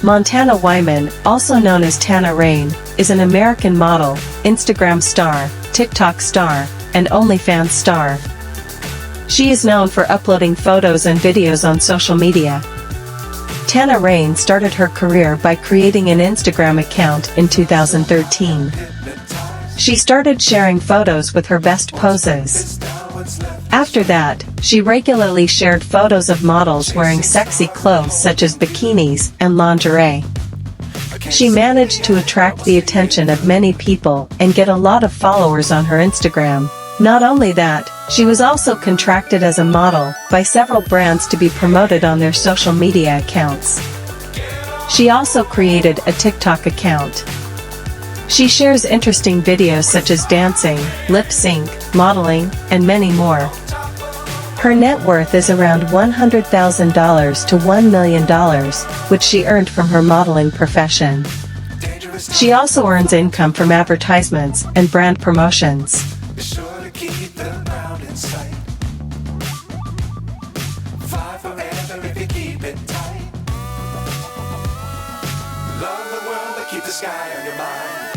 Montana Wyman, also known as Tana Rain, is an American model, Instagram star, TikTok star, and OnlyFans star. She is known for uploading photos and videos on social media. Tana Rain started her career by creating an Instagram account in 2013. She started sharing photos with her best poses. After that, she regularly shared photos of models wearing sexy clothes such as bikinis and lingerie. She managed to attract the attention of many people and get a lot of followers on her Instagram. Not only that, she was also contracted as a model by several brands to be promoted on their social media accounts. She also created a TikTok account. She shares interesting videos such as dancing, lip sync, modeling, and many more. Her net worth is around $100,000 to $1 million, which she earned from her modeling profession. She also earns income from advertisements and brand promotions. Keep the sky on your mind.